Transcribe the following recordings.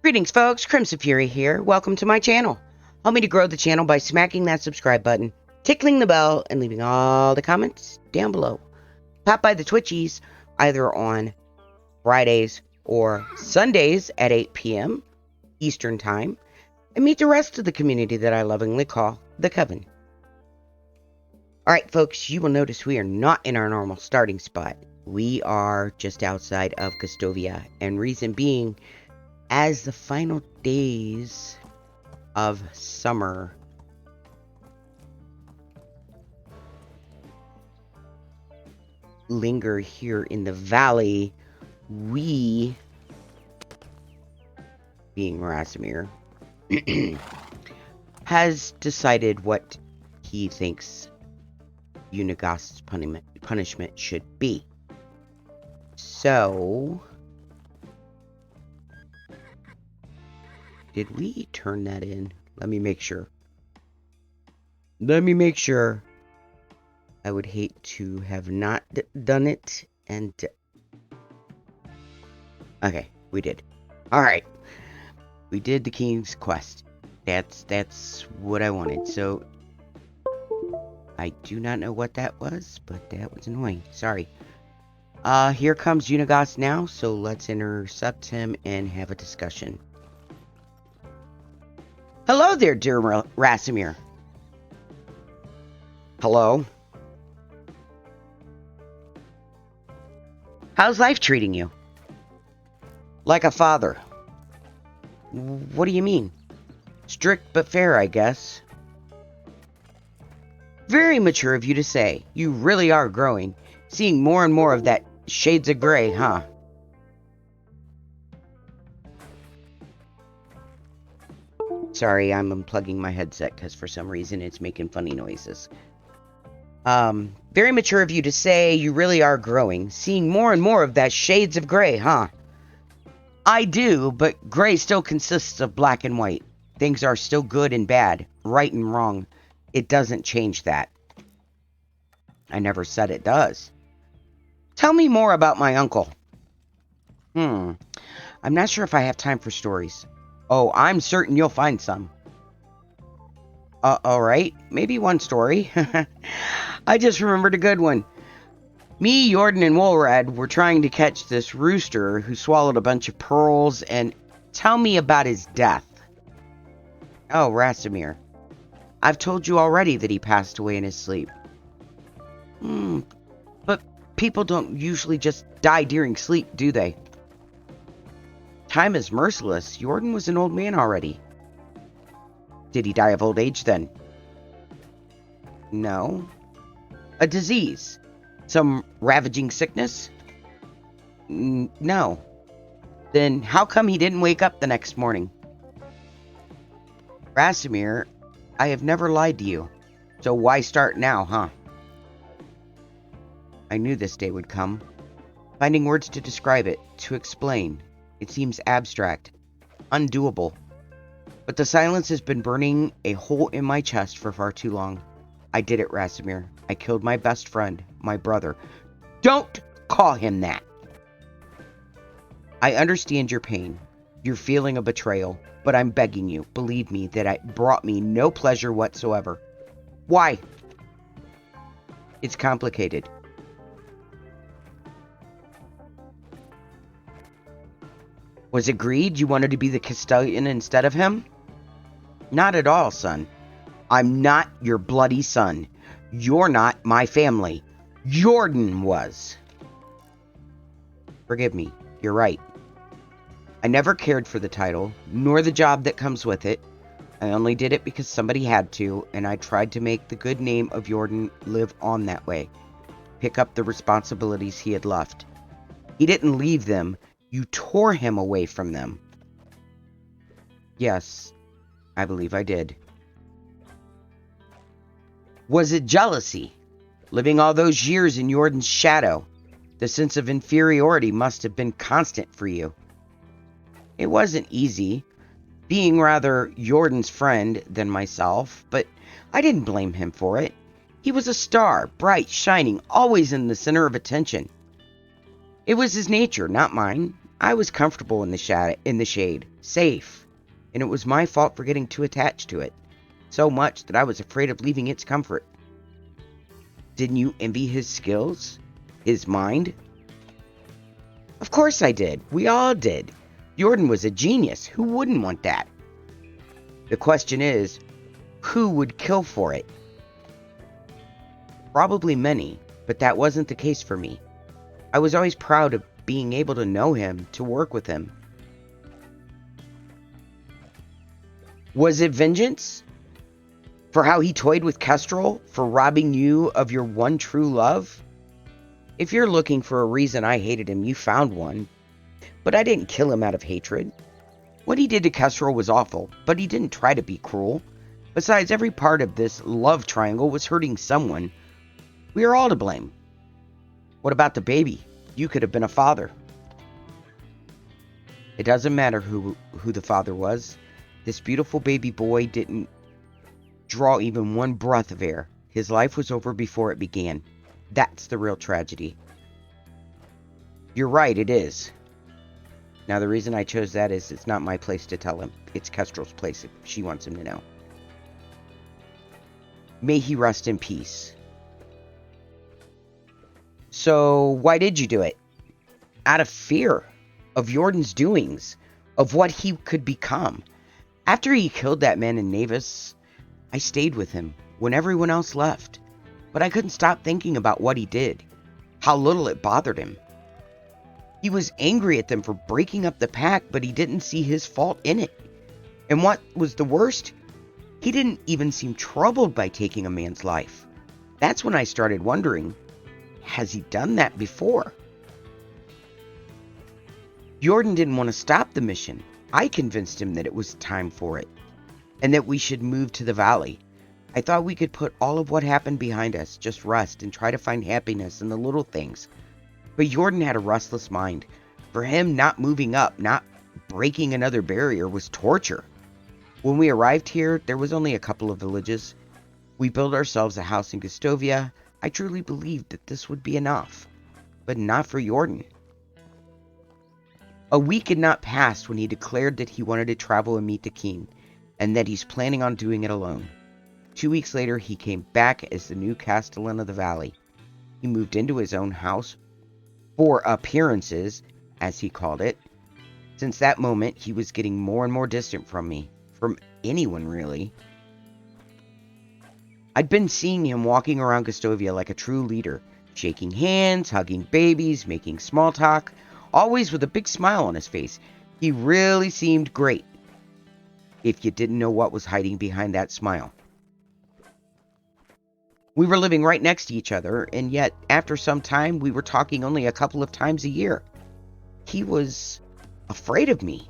Greetings folks, Crimson Fury here. Welcome to my channel. Help me to grow the channel by smacking that subscribe button, tickling the bell, and leaving all the comments down below. Pop by the Twitchies either on Fridays or Sundays at 8 p.m. Eastern Time and meet the rest of the community that I lovingly call the Coven. Alright folks, you will notice we are not in our normal starting spot. We are just outside of Custovia, and reason being, as the final days of summer linger here in the valley, we, being Rasimir, has decided what he thinks Uniegost's punishment should be. So, did we turn that in? Let me make sure. I would hate to have not done it. And okay, we did. All right, we did the King's Quest. That's what I wanted. So I do not know what that was, but that was annoying. Sorry. Here comes Uniegost now. So let's intercept him and have a discussion. Hello there, dear Rasimir. Hello. How's life treating you? Like a father. What do you mean? Strict but fair, I guess. Very mature of you to say. You really are growing. Seeing more and more of that shades of gray, huh? Sorry, I'm unplugging my headset because for some reason it's making funny noises. Very mature of you to say you really are growing. Seeing more and more of that shades of gray, huh? I do, but gray still consists of black and white. Things are still good and bad, right and wrong. It doesn't change that. I never said it does. Tell me more about my uncle. I'm not sure if I have time for stories. Oh, I'm certain you'll find some. Alright. Maybe one story. I just remembered a good one. Me, Jordan, and Wolrad were trying to catch this rooster who swallowed a bunch of pearls, and tell me about his death. Oh, Rasimir. I've told you already that he passed away in his sleep. But people don't usually just die during sleep, do they? Time is merciless. Jordan was an old man already. Did he die of old age then? No. A disease? Some ravaging sickness? No. Then how come he didn't wake up the next morning? Rasimir, I have never lied to you. So why start now, huh? I knew this day would come. Finding words to describe it, to explain. It seems abstract, undoable. But the silence has been burning a hole in my chest for far too long. I did it, Rasimir. I killed my best friend, my brother. Don't call him that! I understand your pain, your feeling of betrayal, but I'm begging you, believe me, that it brought me no pleasure whatsoever. Why? It's complicated. Was it greed? You wanted to be the custodian instead of him? Not at all, son. I'm not your bloody son. You're not my family. Jordan was. Forgive me. You're right. I never cared for the title, nor the job that comes with it. I only did it because somebody had to, and I tried to make the good name of Jordan live on that way. Pick up the responsibilities he had left. He didn't leave them. You tore him away from them. Yes, I believe I did. Was it jealousy? Living all those years in Jordan's shadow, the sense of inferiority must have been constant for you. It wasn't easy, being rather Jordan's friend than myself, but I didn't blame him for it. He was a star, bright, shining, always in the center of attention. It was his nature, not mine. I was comfortable in the shade, safe, and it was my fault for getting too attached to it, so much that I was afraid of leaving its comfort. Didn't you envy his skills? His mind? Of course I did. We all did. Jordan was a genius. Who wouldn't want that? The question is, who would kill for it? Probably many, but that wasn't the case for me. I was always proud of being able to know him, to work with him. Was it vengeance? For how he toyed with Kestrel? For robbing you of your one true love? If you're looking for a reason I hated him, you found one. But I didn't kill him out of hatred. What he did to Kestrel was awful, but he didn't try to be cruel. Besides, every part of this love triangle was hurting someone. We are all to blame. What about the baby? You could have been a father. It doesn't matter who the father was. This beautiful baby boy didn't draw even one breath of air. His life was over before it began. That's the real tragedy. You're right, it is. Now, the reason I chose that is it's not my place to tell him. It's Kestrel's place if she wants him to know. May he rest in peace. So, why did you do it? Out of fear of Jordan's doings, of what he could become. After he killed that man in Navis, I stayed with him when everyone else left. But I couldn't stop thinking about what he did, how little it bothered him. He was angry at them for breaking up the pack, but he didn't see his fault in it. And what was the worst? He didn't even seem troubled by taking a man's life. That's when I started wondering, has he done that before? Jordan didn't want to stop the mission. I convinced him that it was time for it, and that we should move to the valley. I thought we could put all of what happened behind us, just rest and try to find happiness in the little things. But Jordan had a restless mind. For him, not moving up, not breaking another barrier was torture. When we arrived here, there was only a couple of villages. We built ourselves a house in Gustovia. I truly believed that this would be enough, but not for Jordan. A week had not passed when he declared that he wanted to travel and meet the king, and that he's planning on doing it alone. 2 weeks later, he came back as the new Castellan of the Valley. He moved into his own house, for appearances, as he called it. Since that moment, he was getting more and more distant from me, from anyone really. I'd been seeing him walking around Gustovia like a true leader, shaking hands, hugging babies, making small talk, always with a big smile on his face. He really seemed great, if you didn't know what was hiding behind that smile. We were living right next to each other, and yet, after some time, we were talking only a couple of times a year. He was afraid of me,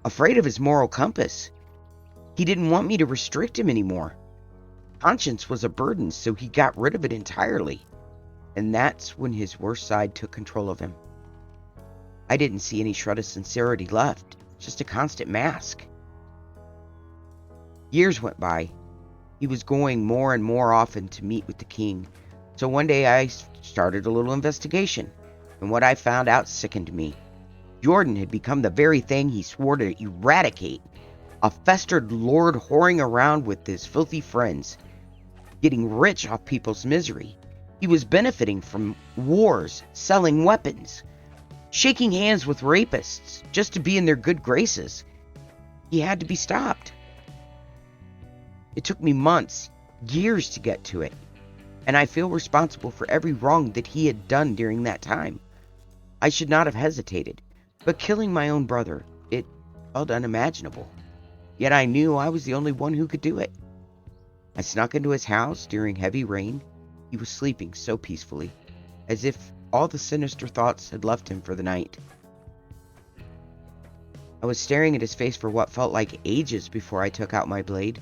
afraid of his moral compass. He didn't want me to restrict him anymore. Conscience was a burden, so he got rid of it entirely. And that's when his worst side took control of him. I didn't see any shred of sincerity left, just a constant mask. Years went by. He was going more and more often to meet with the king, so one day I started a little investigation, and what I found out sickened me. Jordan had become the very thing he swore to eradicate, a festered lord whoring around with his filthy friends, getting rich off people's misery. He was benefiting from wars, selling weapons, shaking hands with rapists just to be in their good graces. He had to be stopped. It took me months, years to get to it, and I feel responsible for every wrong that he had done during that time. I should not have hesitated, but killing my own brother, it felt unimaginable. Yet I knew I was the only one who could do it. I snuck into his house during heavy rain. He was sleeping so peacefully, as if all the sinister thoughts had left him for the night. I was staring at his face for what felt like ages before I took out my blade.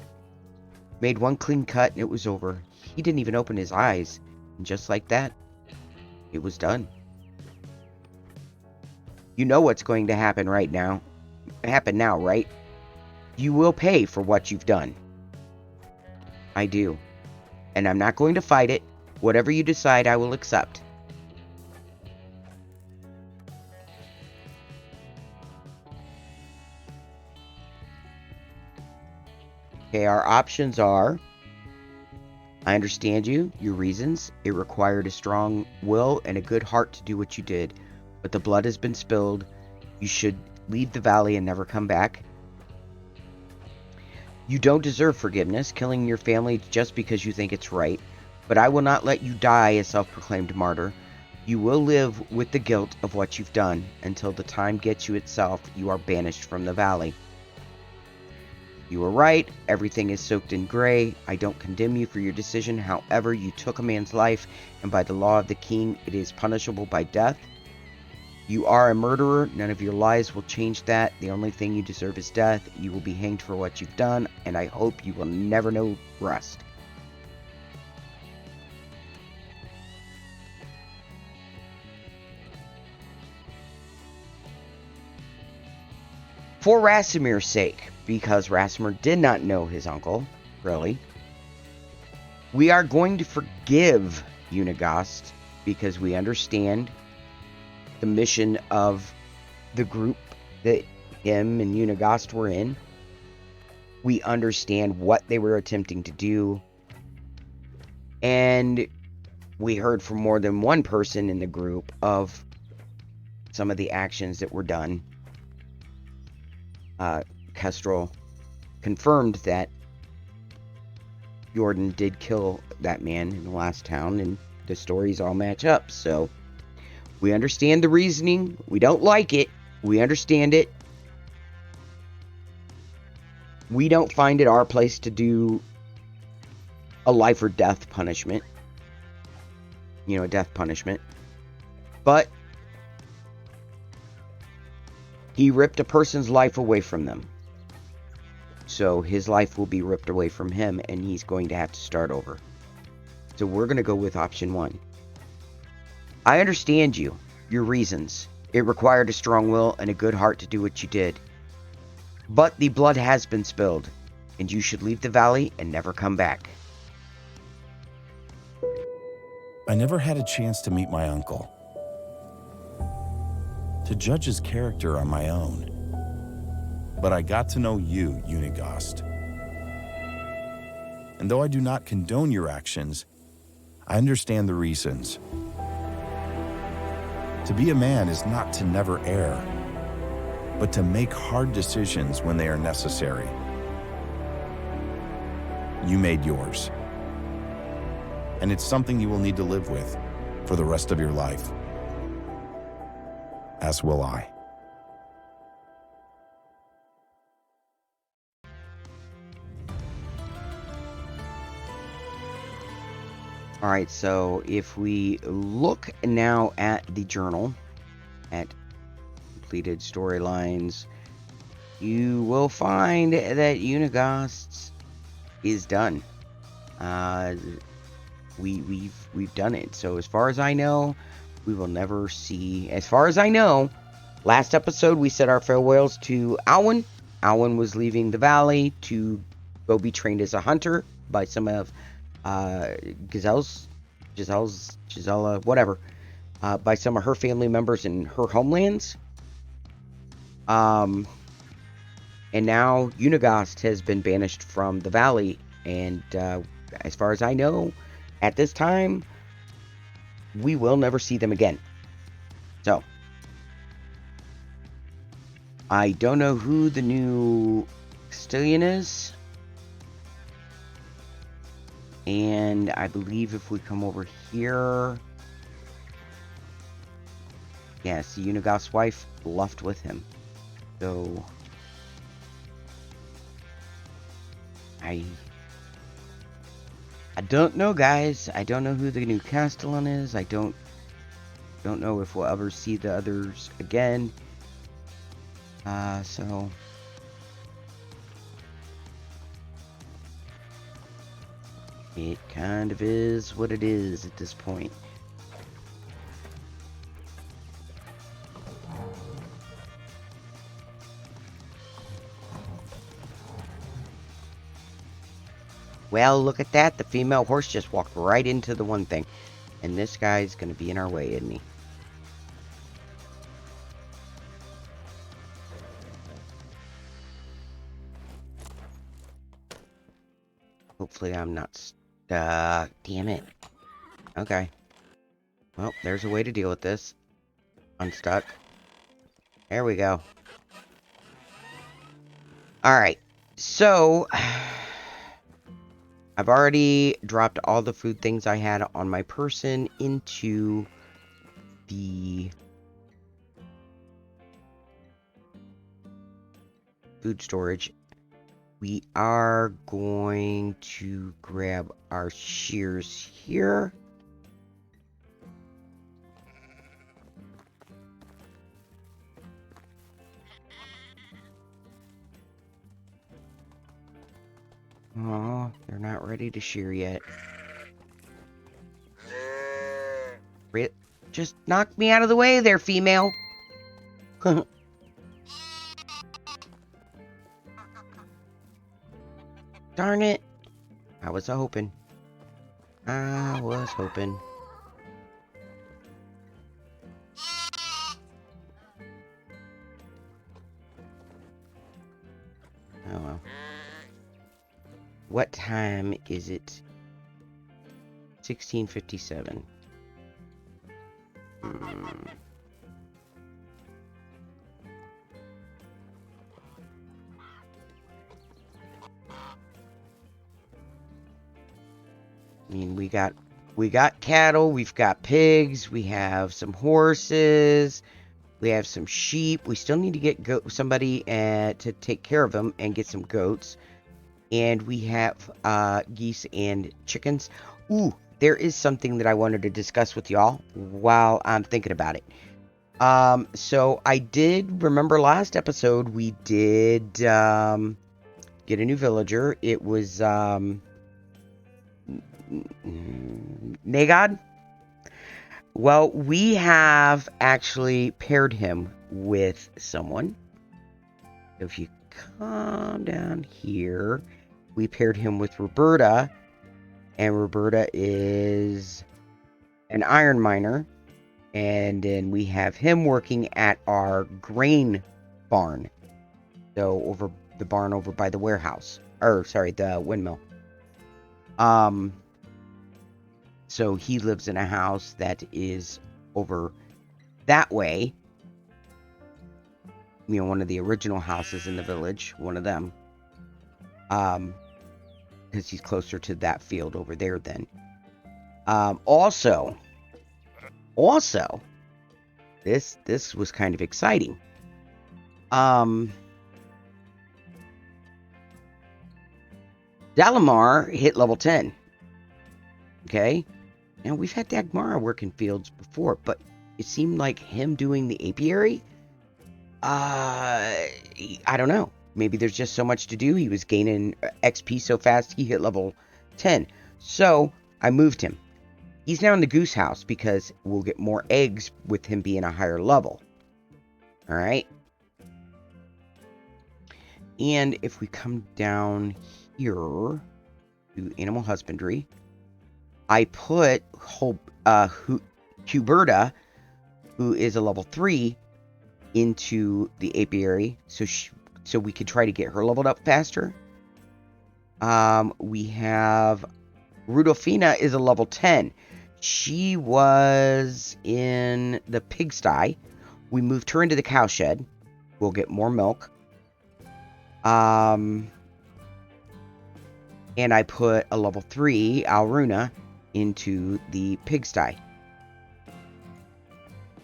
Made one clean cut and it was over. He didn't even open his eyes, and just like that, it was done. You know what's going to happen now, right? You will pay for what you've done. I do. And I'm not going to fight it. Whatever you decide, I will accept. Okay, our options are: I understand you, your reasons. It required a strong will and a good heart to do what you did. But the blood has been spilled. You should leave the valley and never come back. You don't deserve forgiveness, killing your family just because you think it's right. But I will not let you die a self-proclaimed martyr. You will live with the guilt of what you've done. Until the time gets you itself, you are banished from the valley. You were right. Everything is soaked in gray. I don't condemn you for your decision. However, you took a man's life, and by the law of the king, it is punishable by death. You are a murderer. None of your lies will change that. The only thing you deserve is death. You will be hanged for what you've done, and I hope you will never know rest. For Rasimir's sake, because Rasimir did not know his uncle, really, we are going to forgive Uniegost because we understand the mission of the group that him and Uniegost were in. We understand what they were attempting to do. And we heard from more than one person in the group of some of the actions that were done. Kestrel confirmed that Jordan did kill that man in the last town, and the stories all match up. So we understand the reasoning. We don't like it. We understand it. We don't find it our place to do a life or death punishment. You know, a death punishment. But he ripped a person's life away from them. So his life will be ripped away from him, and he's going to have to start over. So we're going to go with option 1. I understand you, your reasons. It required a strong will and a good heart to do what you did. But the blood has been spilled, and you should leave the valley and never come back. I never had a chance to meet my uncle, to judge his character on my own. But I got to know you, Uniegost. And though I do not condone your actions, I understand the reasons. To be a man is not to never err, but to make hard decisions when they are necessary. You made yours. And it's something you will need to live with for the rest of your life. As will I. Alright, so if we look now at the journal, at completed storylines, you will find that Uniegost is done. We've done it. So as far as I know, we will never see. As far as I know, last episode we said our farewells to Alwyn. Alwyn was leaving the valley to go be trained as a hunter by some of Gisela, whatever, by some of her family members in her homelands. And now Uniegost has been banished from the valley, and as far as I know, at this time, we will never see them again. So, I don't know who the new Castilian is. And I believe if we come over here... Yes, the Uniegost's wife left with him. So... I don't know, guys. I don't know who the new Castellan is. I don't know if we'll ever see the others again. So... It kind of is what it is at this point. Well, look at that. The female horse just walked right into the one thing. And this guy's going to be in our way, isn't he? Hopefully I'm not stuck. Damn it. Okay. Well, there's a way to deal with this. Unstuck. There we go. Alright. So, I've already dropped all the food things I had on my person into the food storage. We are going to grab our shears here. Oh, they're not ready to shear yet. Just knock me out of the way there, female. Darn it. I was hoping. I was hoping. Oh well. What time is it? 16:57. I mean, we got cattle, we've got pigs, we have some horses, we have some sheep. We still need to get somebody to take care of them and get some goats. And we have geese and chickens. Ooh, there is something that I wanted to discuss with y'all while I'm thinking about it. So I did remember last episode we did get a new villager. It was Nagod. Well, we have actually paired him with someone. If you come down here, we paired him with Roberta, and Roberta is an iron miner, and then we have him working at our grain barn, so over the barn over by the warehouse, or sorry, the windmill. So he lives in a house that is over that way. You know, one of the original houses in the village, one of them. Because he's closer to that field over there then. Also, this was kind of exciting. Dalamar hit level 10. Okay. Now, we've had Dagmara working fields before, but it seemed like him doing the apiary, I don't know. Maybe there's just so much to do. He was gaining XP so fast, he hit level 10. So, I moved him. He's now in the goose house because we'll get more eggs with him being a higher level. Alright. And if we come down here to animal husbandry, I put Huberta, who is a level 3, into the apiary so we could try to get her leveled up faster. We have Rudolfina is a level 10. She was in the pigsty. We moved her into the cowshed. We'll get more milk. And I put a level 3 Alruna into the pigsty.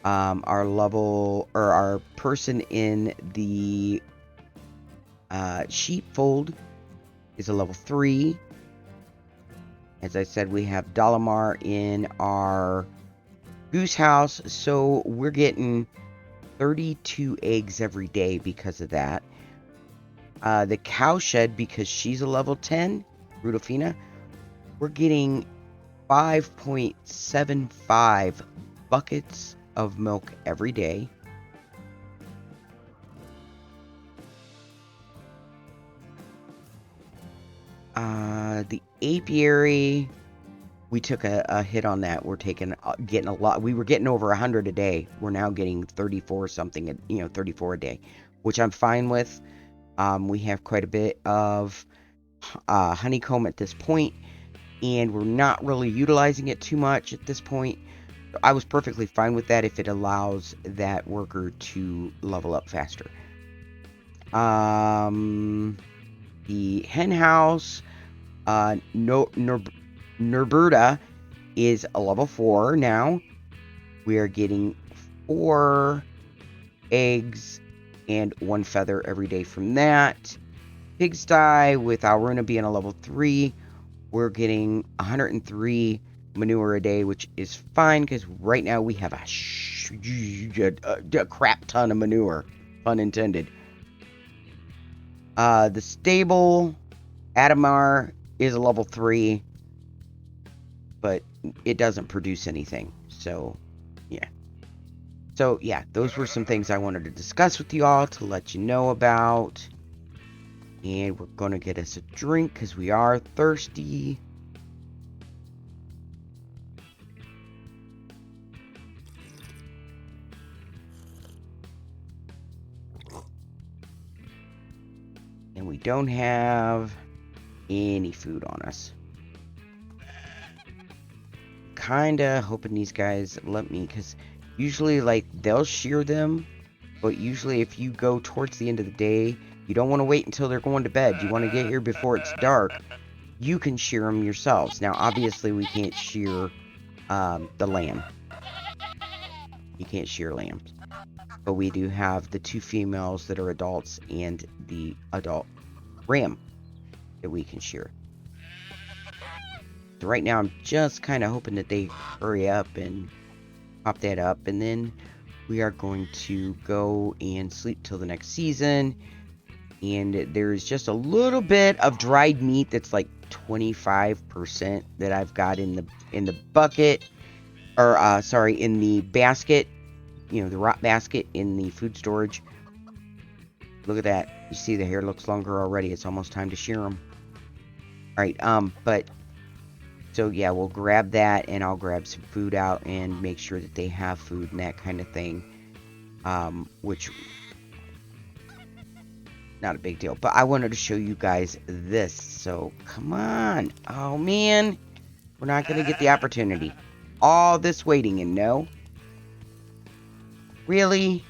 Our person in the sheepfold is a level 3. As I said, we have Dalamar in our goose house, so we're getting 32 eggs every day because of that. The cowshed, because she's a level 10, Rudolfina, we're getting 5.75 buckets of milk every day. The apiary, we took a hit on that. We're getting a lot. We were getting over 100 a day. We're now getting 34 something, 34 a day, which I'm fine with. We have quite a bit of honeycomb at this point, and we're not really utilizing it too much at this point. I was perfectly fine with that if it allows that worker to level up faster. The hen house, Norberta is a level 4 now. We are getting 4 eggs and 1 feather every day from that. Pigsty, with Alruna being a level 3, we're getting 103 manure a day, which is fine because right now we have a crap ton of manure, pun intended. The stable, Adamar, is a level 3, but it doesn't produce anything. So, yeah. So, yeah, those were some things I wanted to discuss with you all to let you know about. And we're going to get us a drink because we are thirsty. And we don't have any food on us. Kinda hoping these guys let me, because usually, like, they'll shear them, but usually if you go towards the end of the day, you don't want to wait until they're going to bed. You want to get here before it's dark. You can shear them yourselves. Now, obviously, we can't shear the lamb. You can't shear lambs. But we do have the 2 females that are adults and the adult ram that we can shear. So right now, I'm just kind of hoping that they hurry up and pop that up. And then we are going to go and sleep till the next season. And there's just a little bit of dried meat that's like 25% that I've got in the bucket, or sorry, in the basket, you know, the rot basket in the food storage. Look at that. You see the hair looks longer already. It's almost time to shear them. All right, but so yeah, we'll grab that, and I'll grab some food out and make sure that they have food and that kind of thing, which, not a big deal, but I wanted to show you guys this, so come on. Oh man, we're not gonna get the opportunity. All this waiting and no? Really?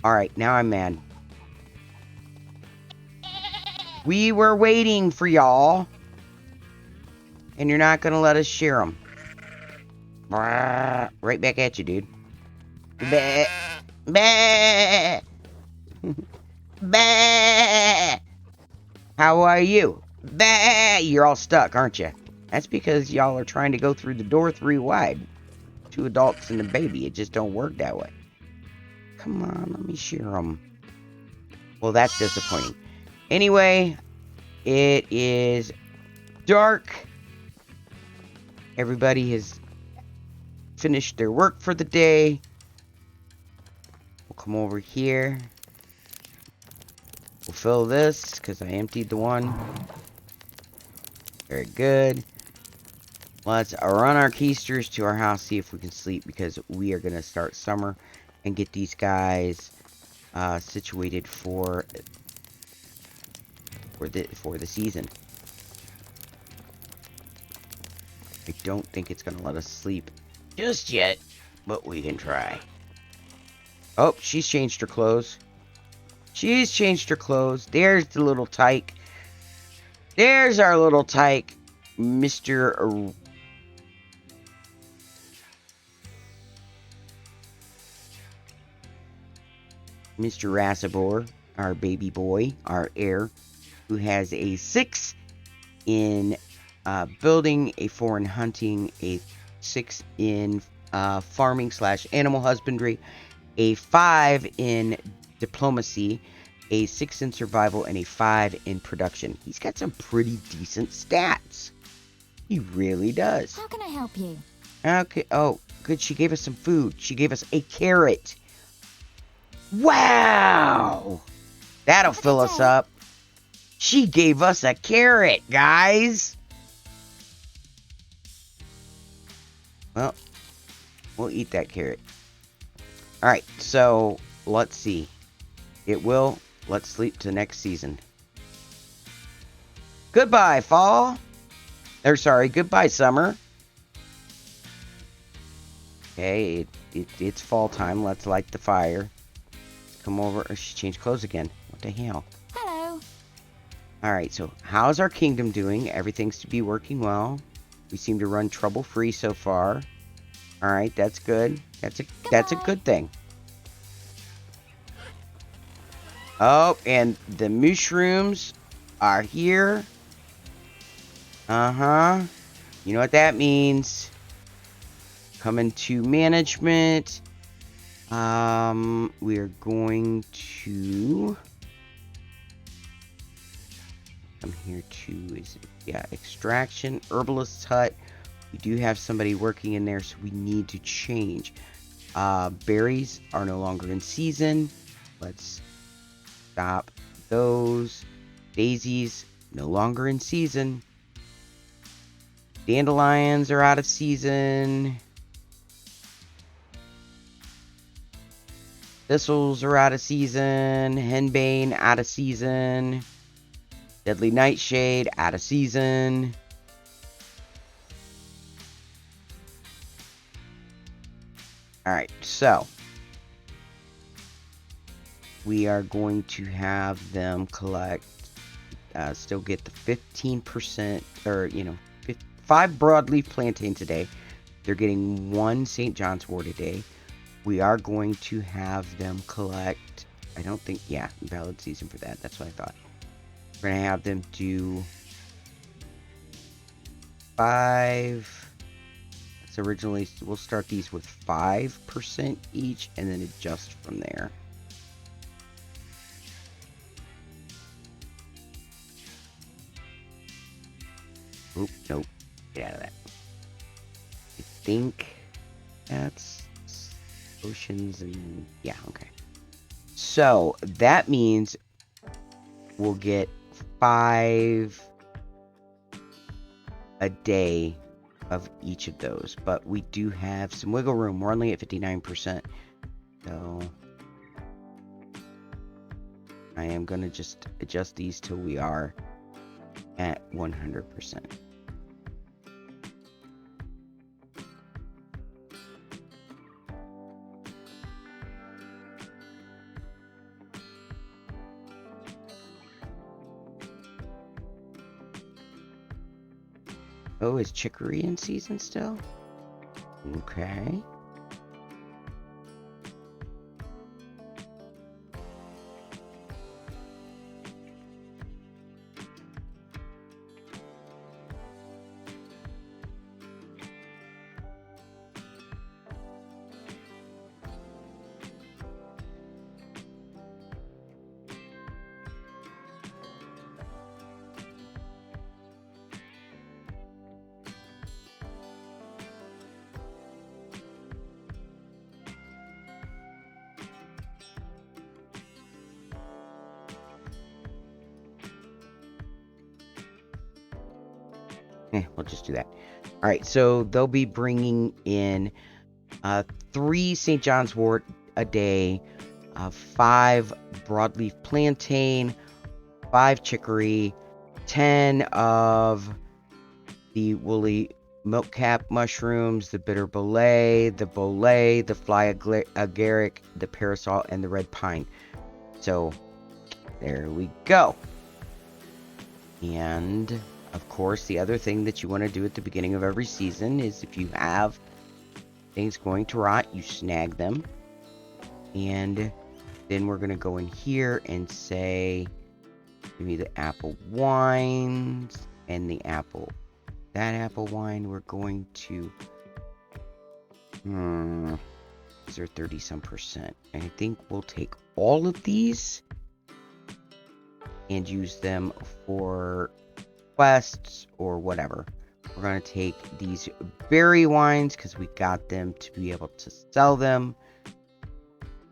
Alright, now I'm mad. We were waiting for y'all, and you're not gonna let us share them. Right back at you, dude. Bah. Bah. Bah. How are you? Bah. You're all stuck, aren't you? That's because y'all are trying to go through the door 3 wide. 2 adults and a baby. It just don't work that way. Come on, let me shear them. Well, that's disappointing. Anyway, it is dark. Everybody has finished their work for the day. We'll come over here. We'll fill this because I emptied the one. Very good. Let's run our keisters to our house, see if we can sleep, because we are going to start summer and get these guys situated for the season. I don't think it's going to let us sleep just yet, but we can try. Oh, she's changed her clothes. She's changed her clothes. There's the little tyke. There's our little tyke, Mr. Rasabor, our baby boy, our heir, who has a 6 in building, a 4 in hunting, a 6 in farming / animal husbandry, a 5 in diplomacy, a 6 in survival, and a 5 in production. He's got some pretty decent stats. He really does. How can I help you? Okay. Oh, good. She gave us some food. She gave us a carrot. Wow! That'll fill us up. She gave us a carrot, guys. Well, we'll eat that carrot. Alright, so let's see. It will let's sleep to next season. Goodbye, fall. Or sorry, goodbye, summer. Okay, it's fall time. Let's light the fire. Come over. Oh, she changed clothes again. What the hell? Hello. Alright, so how's our kingdom doing? Everything's to be working well. We seem to run trouble-free so far. Alright, that's good. That's a good thing. Oh, and the mushrooms are here. Uh-huh. You know what that means. Coming to management. We're going to come here to, extraction, herbalist's hut. We do have somebody working in there, so we need to change. Berries are no longer in season. Let's stop those. Daisies, no longer in season. Dandelions are out of season. Thistles are out of season. Henbane out of season. Deadly Nightshade out of season. Alright, so we are going to have them collect, still get the 15%, or, 5 broadleaf plantains a day. They're getting 1 St. John's wort a day. We are going to have them collect, I don't think, valid season for that. That's what I thought. We're going to have them do 5. So originally, we'll start these with 5% each and then adjust from there. Oop, nope. Get out of that. I think that's oceans and okay. So that means we'll get 5 a day of each of those, but we do have some wiggle room. We're only at 59%, so I am going to just adjust these till we are at 100%. Oh, is chicory in season still? Okay. We'll just do that. All right, so they'll be bringing in 3 St. John's wort a day, 5 broadleaf plantain, 5 chicory, 10 of the woolly milk-cap mushrooms, the bitter bolete, the fly agaric, the parasol, and the red pine. So there we go. And of course, the other thing that you want to do at the beginning of every season is if you have things going to rot, you snag them. And then we're going to go in here and say, give me the apple wines and the apple. That apple wine, we're going to, these are 30-some%. And I think we'll take all of these and use them for quests or whatever. We're going to take these berry wines because we got them to be able to sell them.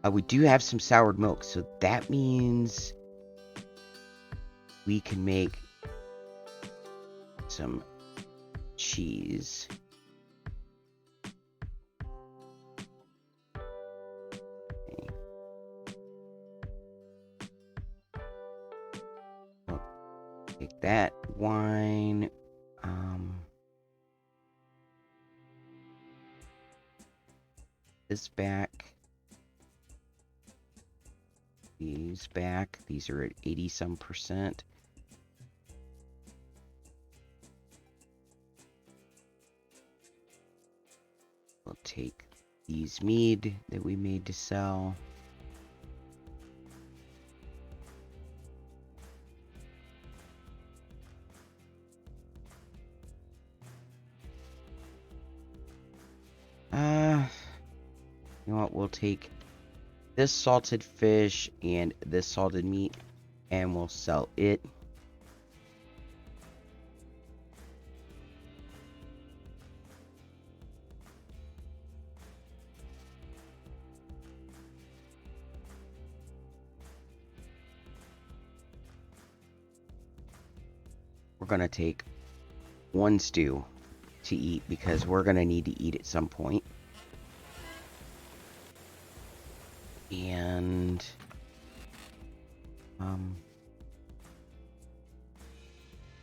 We do have some soured milk, so that means we can make some cheese. Okay. Take that wine. This back. These back. These are at 80-some%. We'll take these mead that we made to sell. You know what? We'll take this salted fish and this salted meat, and we'll sell it. We're gonna take one stew to eat because we're gonna need to eat at some point. And oh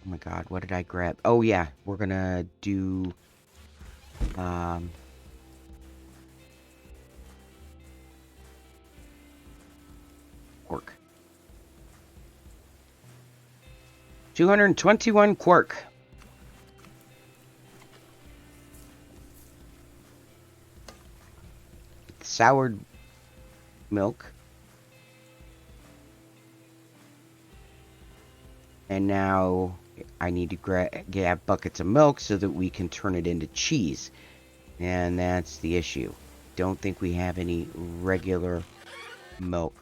my god, what did I grab? Oh yeah, we're gonna do quark. 221 quark. Soured milk. And now I need to grab buckets of milk so that we can turn it into cheese. And that's the issue. Don't think we have any regular milk.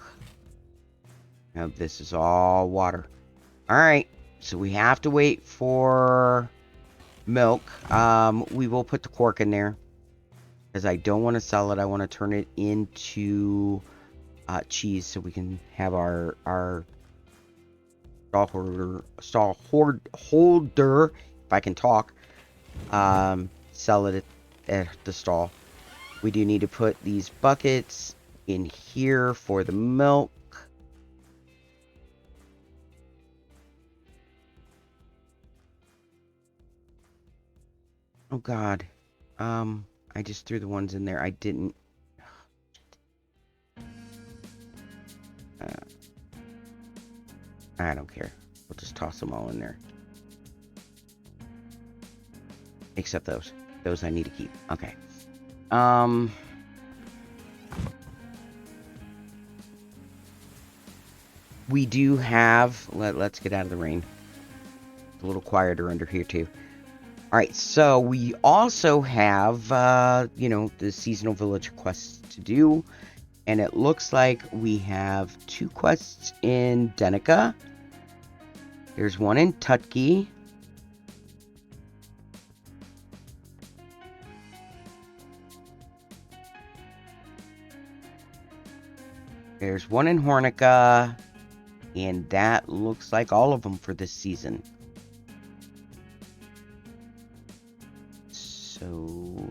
Now this is all water. Alright, so we have to wait for milk. We will put the quark in there, because I don't want to sell it. I want to turn it into cheese so we can have our stall holder, if I can talk, sell it at the stall. We do need to put these buckets in here for the milk. Oh god. I just threw the ones in there. I didn't. I don't care. We'll just toss them all in there. Except those. Those I need to keep. Okay. We do have... Let's get out of the rain. It's a little quieter under here, too. Alright, so we also have, you know, the seasonal village quests to do. And it looks like we have 2 quests in Denica. There's one in Tutki. There's one in Hornica. And that looks like all of them for this season. So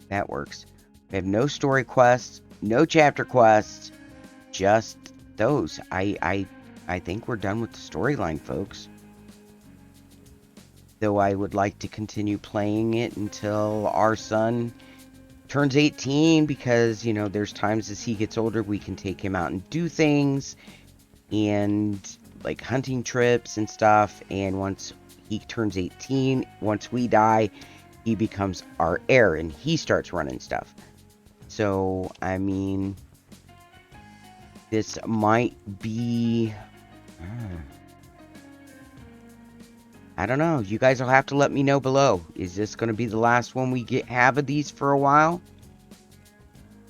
that works. We have no story quests, no chapter quests, just those. I think we're done with the storyline, folks. Though I would like to continue playing it until our son turns 18, because, you know, there's times as he gets older we can take him out and do things, and like hunting trips and stuff, and once he turns 18, once we die, he becomes our heir and he starts running stuff. So, I mean, this might be... I don't know. You guys will have to let me know below. Is this going to be the last one we have of these for a while?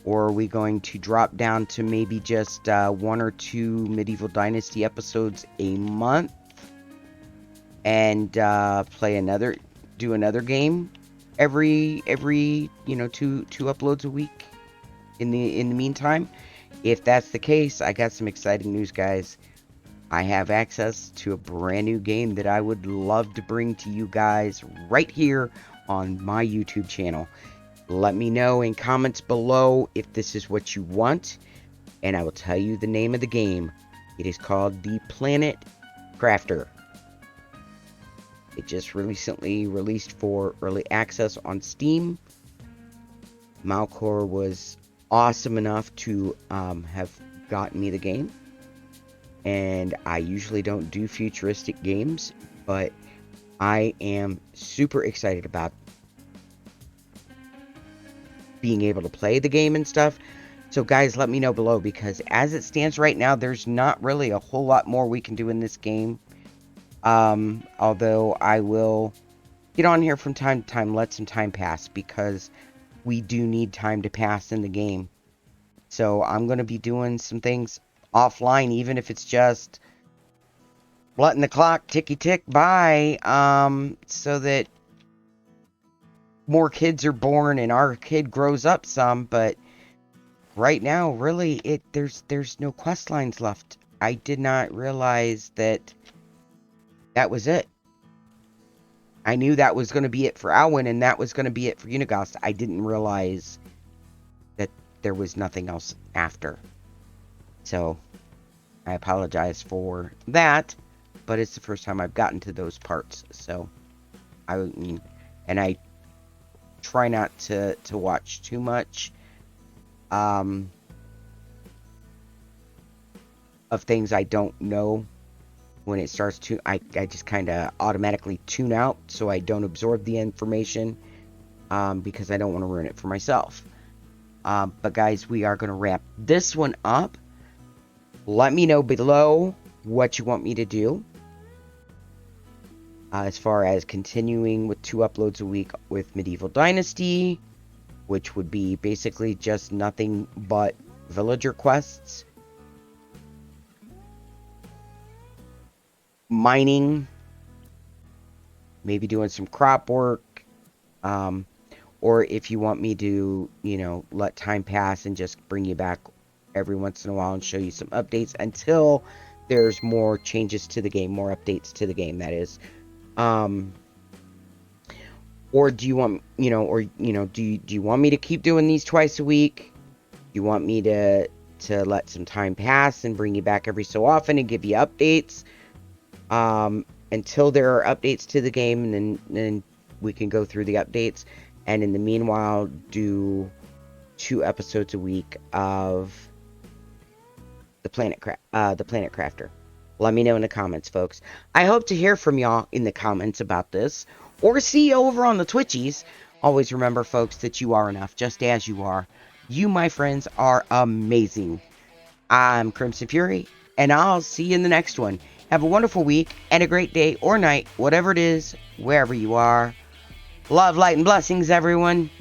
Or are we going to drop down to maybe just 1 or 2 Medieval Dynasty episodes a month? And do another game every you know, two uploads a week in the meantime? If that's the case, I got some exciting news, guys. I have access to a brand new game that I would love to bring to you guys right here on my YouTube channel. Let me know in comments below if this is what you want, and I will tell you the name of the game. It is called The Planet Crafter. It just recently released for early access on Steam. Malkore was awesome enough to have gotten me the game. And I usually don't do futuristic games, but I am super excited about being able to play the game and stuff. So guys, let me know below, because as it stands right now, there's not really a whole lot more we can do in this game. Although I will get on here from time to time, let some time pass, because we do need time to pass in the game. So I'm going to be doing some things offline, even if it's just letting the clock ticky tick by, so that more kids are born and our kid grows up some. But right now, really, there's no quest lines left. I did not realize that was it. I knew that was going to be it for Alwyn, and that was going to be it for Uniegost. I didn't realize that there was nothing else after. So I apologize for that, but it's the first time I've gotten to those parts. So I try not to watch too much of things I don't know. When it starts to, I just kind of automatically tune out, so I don't absorb the information, because I don't want to ruin it for myself. But guys, we are going to wrap this one up. Let me know below what you want me to do, as far as continuing with 2 uploads a week with Medieval Dynasty, which would be basically just nothing but villager quests, mining, maybe doing some crop work, or if you want me to, let time pass and just bring you back every once in a while and show you some updates until there's more changes to the game, more updates to the game, that is. Or do you want, do you want me to keep doing these twice a week? Do you want me to let some time pass and bring you back every so often and give you updates? Until there are updates to the game, and then we can go through the updates, and in the meanwhile do 2 episodes a week of the Planet Crafter. Let me know in the comments, folks. I hope to hear from y'all in the comments about this, or see you over on the Twitchies. Always remember, folks, that you are enough just as you are. You, my friends, are amazing. I'm Crimson Fury, and I'll see you in the next one. Have a wonderful week and a great day or night, whatever it is, wherever you are. Love, light, and blessings, everyone.